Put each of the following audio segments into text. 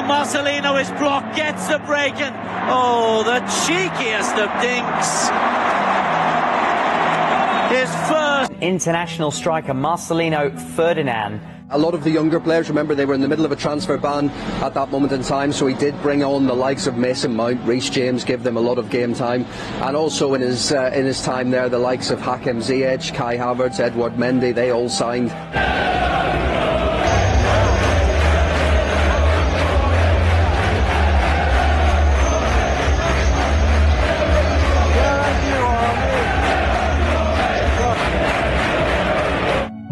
Marcelino is blocked, gets the break, and oh, the cheekiest of dinks. His first. International striker Marcelino Ferdinand. A lot of the younger players, remember, they were in the middle of a transfer ban at that moment in time, so he did bring on the likes of Mason Mount, Reece James, give them a lot of game time, and also in his time there, the likes of Hakim Ziyech, Kai Havertz, Edward Mendy, they all signed.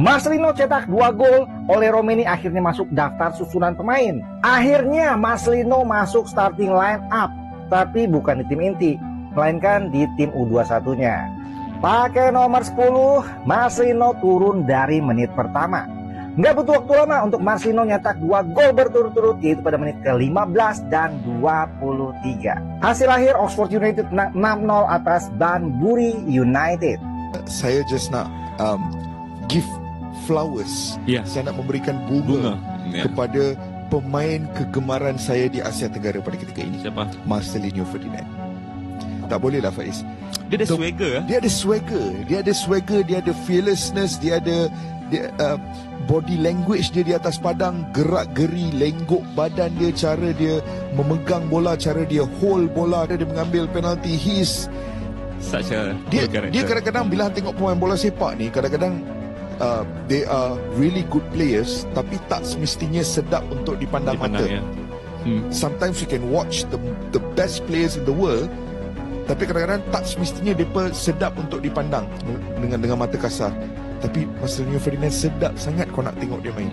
Marcelino cetak 2 gol, Ole Romeni akhirnya masuk daftar susunan pemain. Akhirnya Marcelino masuk starting line up, tapi bukan di tim inti, melainkan di tim U21-nya. Pakai nomor 10, Marcelino turun dari menit pertama. Nggak butuh waktu lama untuk Marcelino nyetak 2 gol berturut-turut, yaitu pada menit ke-15 dan 23. Hasil akhir Oxford United menang 6-0 atas Banbury United. Saya just nak give flowers. Saya nak memberikan bunga. Kepada pemain kegemaran saya di Asia Tenggara pada ketika ini. Siapa? Marcelino Ferdinand. Tak boleh lah, Faiz. Dia ada swagger. Dia ada swagger. Dia ada swagger. Dia ada fearlessness. Dia ada body language dia di atas padang, gerak geri, lenggok badan dia, cara dia memegang bola, cara dia hold bola, dia mengambil penalti. Dia kadang-kadang bila tengok pemain bola sepak ni, kadang-kadang they are really good players, tapi tak semestinya sedap untuk dipandang mata. Sometimes you can watch the best players in the world, tapi kadang-kadang tak semestinya mereka sedap untuk dipandang dengan mata kasar. Tapi Marcelino Ferdinand sedap sangat kau nak tengok dia main.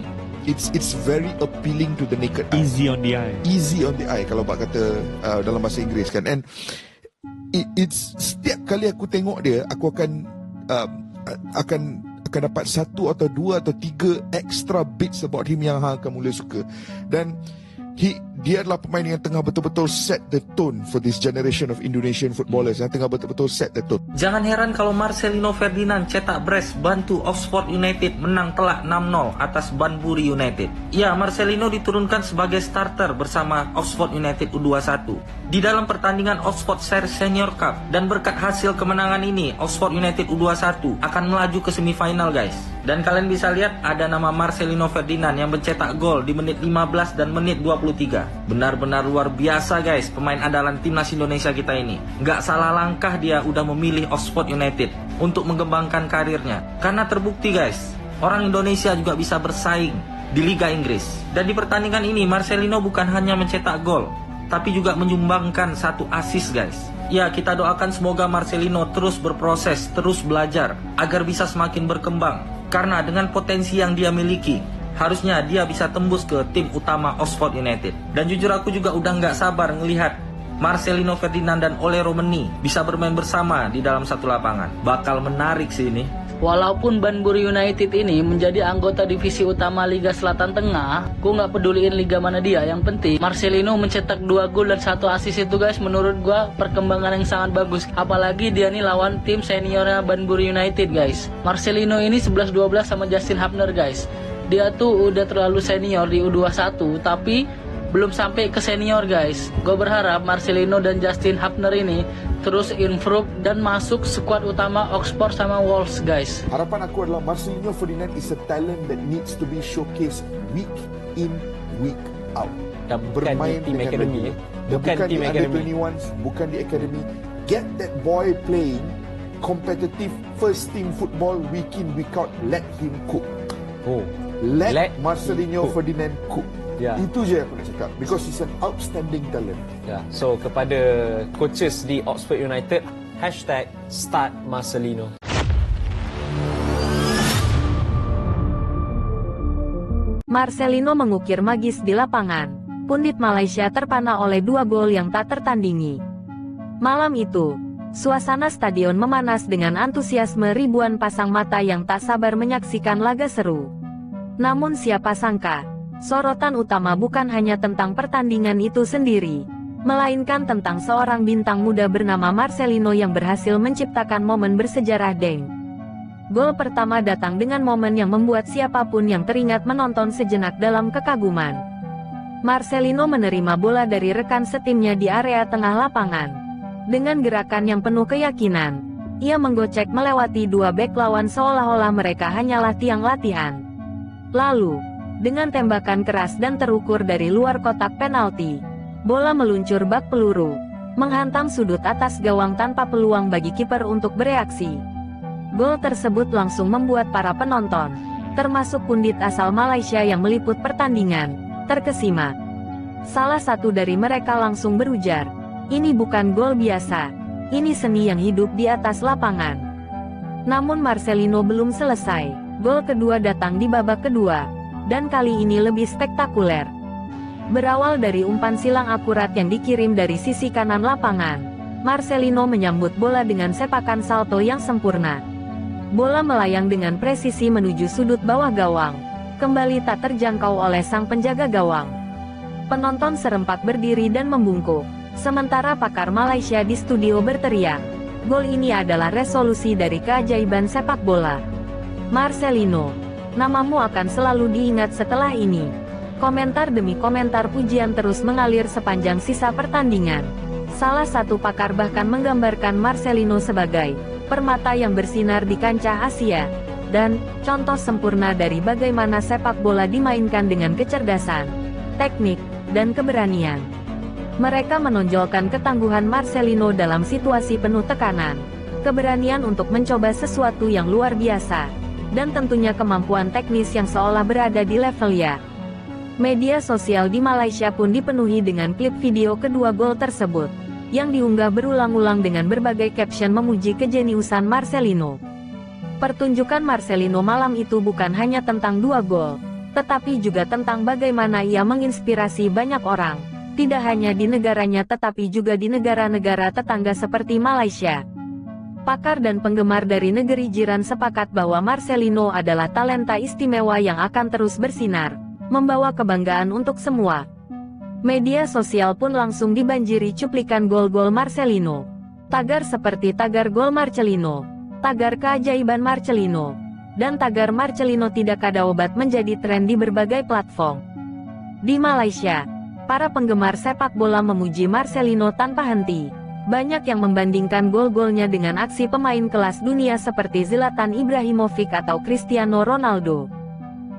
It's very appealing to the naked eye. Easy on the eye. Easy on the eye kalau bak kata dalam bahasa Inggeris kan. And it's setiap kali aku tengok dia, aku akan dapat 1 atau 2 atau 3 extra bits about him yang akan mula suka. Dan dia adalah pemain yang tengah betul-betul set the tone for this generation of Indonesian footballers, yang tengah betul-betul set the tone. Jangan heran kalau Marcelino Ferdinand cetak brace bantu Oxford United menang telak 6-0 atas Banbury United. Ya, Marcelino diturunkan sebagai starter bersama Oxford United U21 di dalam pertandingan Oxford Senior Cup, dan berkat hasil kemenangan ini Oxford United U21 akan melaju ke semifinal, guys. Dan kalian bisa lihat ada nama Marcelino Ferdinand yang mencetak gol di menit 15 dan menit 23. Benar-benar luar biasa, guys, pemain andalan timnas Indonesia kita ini. Nggak salah langkah dia udah memilih Oxford United untuk mengembangkan karirnya. Karena terbukti, guys, orang Indonesia juga bisa bersaing di Liga Inggris. Dan di pertandingan ini Marcelino bukan hanya mencetak gol, tapi juga menyumbangkan 1 assist, guys. Ya, kita doakan semoga Marcelino terus berproses, terus belajar, agar bisa semakin berkembang. Karena dengan potensi yang dia miliki, harusnya dia bisa tembus ke tim utama Oxford United. Dan jujur aku juga udah nggak sabar ngelihat Marcelino Ferdinand dan Ole Romeni bisa bermain bersama di dalam satu lapangan. Bakal menarik sih ini. Walaupun Banbury United ini menjadi anggota divisi utama Liga Selatan Tengah, gue nggak peduliin liga mana dia. Yang penting Marcelino mencetak 2 gol dan 1 assist itu, guys, menurut gue perkembangan yang sangat bagus. Apalagi dia nih lawan tim seniornya Banbury United, guys. Marcelino ini 11-12 sama Justin Hubner, guys. Dia tuh udah terlalu senior di U21, tapi belum sampai ke senior, guys. Gue berharap Marcelino dan Justin Hubner ini terus improve dan masuk skuad utama Oxford sama Wolves, guys. Harapan aku adalah Marcelino Ferdinand is a talent that needs to be showcased week in, week out. Dan bermain di tim akademi, bukan di under-21, bukan di akademi. Get that boy playing competitive first team football week in, week out. Let him cook. Let Marcelino Ferdinand cook. Itu je aku nak cakap, because he's an outstanding talent. So kepada coaches di Oxford United, #start Marcelino. Marcelino mengukir magis di lapangan. Pundit Malaysia terpana oleh 2 gol yang tak tertandingi. Malam itu, suasana stadion memanas dengan antusiasme ribuan pasang mata yang tak sabar menyaksikan laga seru. Namun siapa sangka, sorotan utama bukan hanya tentang pertandingan itu sendiri, melainkan tentang seorang bintang muda bernama Marcelino yang berhasil menciptakan momen bersejarah Deng. Gol pertama datang dengan momen yang membuat siapapun yang teringat menonton sejenak dalam kekaguman. Marcelino menerima bola dari rekan setimnya di area tengah lapangan. Dengan gerakan yang penuh keyakinan, ia menggocek melewati dua bek lawan seolah-olah mereka hanyalah tiang latihan. Lalu, dengan tembakan keras dan terukur dari luar kotak penalti, bola meluncur bak peluru, menghantam sudut atas gawang tanpa peluang bagi kiper untuk bereaksi. Gol tersebut langsung membuat para penonton, termasuk pundit asal Malaysia yang meliput pertandingan, terkesima. Salah satu dari mereka langsung berujar, "Ini bukan gol biasa, ini seni yang hidup di atas lapangan." Namun Marcelino belum selesai. Gol kedua datang di babak kedua, dan kali ini lebih spektakuler. Berawal dari umpan silang akurat yang dikirim dari sisi kanan lapangan, Marcelino menyambut bola dengan sepakan salto yang sempurna. Bola melayang dengan presisi menuju sudut bawah gawang, kembali tak terjangkau oleh sang penjaga gawang. Penonton serempak berdiri dan membungkuk, sementara pakar Malaysia di studio berteriak, "Gol ini adalah resolusi dari keajaiban sepak bola. Marcelino, namamu akan selalu diingat setelah ini." Komentar demi komentar pujian terus mengalir sepanjang sisa pertandingan. Salah satu pakar bahkan menggambarkan Marcelino sebagai permata yang bersinar di kancah Asia, dan contoh sempurna dari bagaimana sepak bola dimainkan dengan kecerdasan, teknik, dan keberanian. Mereka menonjolkan ketangguhan Marcelino dalam situasi penuh tekanan, keberanian untuk mencoba sesuatu yang luar biasa, dan tentunya kemampuan teknis yang seolah berada di levelnya. Media sosial di Malaysia pun dipenuhi dengan klip video kedua gol tersebut, yang diunggah berulang-ulang dengan berbagai caption memuji kejeniusan Marcelino. Pertunjukan Marcelino malam itu bukan hanya tentang dua gol, tetapi juga tentang bagaimana ia menginspirasi banyak orang, tidak hanya di negaranya tetapi juga di negara-negara tetangga seperti Malaysia. Pakar dan penggemar dari negeri jiran sepakat bahwa Marcelino adalah talenta istimewa yang akan terus bersinar, membawa kebanggaan untuk semua. Media sosial pun langsung dibanjiri cuplikan gol-gol Marcelino. Tagar seperti tagar gol Marcelino, tagar keajaiban Marcelino, dan tagar Marcelino tidak ada obat menjadi tren di berbagai platform. Di Malaysia, para penggemar sepak bola memuji Marcelino tanpa henti. Banyak yang membandingkan gol-golnya dengan aksi pemain kelas dunia seperti Zlatan Ibrahimovic atau Cristiano Ronaldo.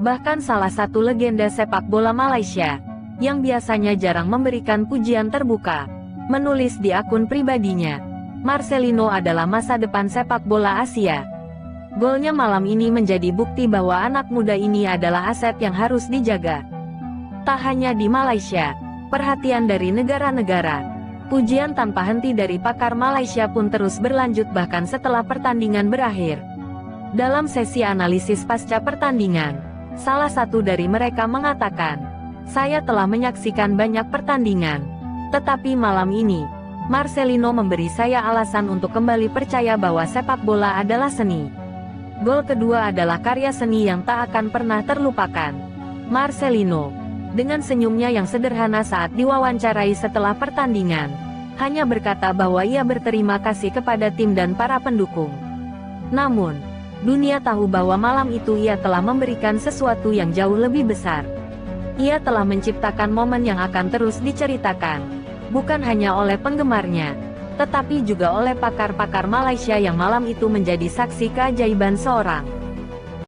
Bahkan salah satu legenda sepak bola Malaysia, yang biasanya jarang memberikan pujian terbuka, menulis di akun pribadinya, "Marcelino adalah masa depan sepak bola Asia." Golnya malam ini menjadi bukti bahwa anak muda ini adalah aset yang harus dijaga. Tak hanya di Malaysia, perhatian dari negara-negara, pujian tanpa henti dari pakar Malaysia pun terus berlanjut bahkan setelah pertandingan berakhir. Dalam sesi analisis pasca pertandingan, salah satu dari mereka mengatakan, "Saya telah menyaksikan banyak pertandingan, tetapi malam ini, Marcelino memberi saya alasan untuk kembali percaya bahwa sepak bola adalah seni." Gol kedua adalah karya seni yang tak akan pernah terlupakan. Marcelino, dengan senyumnya yang sederhana saat diwawancarai setelah pertandingan, hanya berkata bahwa ia berterima kasih kepada tim dan para pendukung. Namun, dunia tahu bahwa malam itu ia telah memberikan sesuatu yang jauh lebih besar. Ia telah menciptakan momen yang akan terus diceritakan, bukan hanya oleh penggemarnya, tetapi juga oleh pakar-pakar Malaysia yang malam itu menjadi saksi keajaiban seorang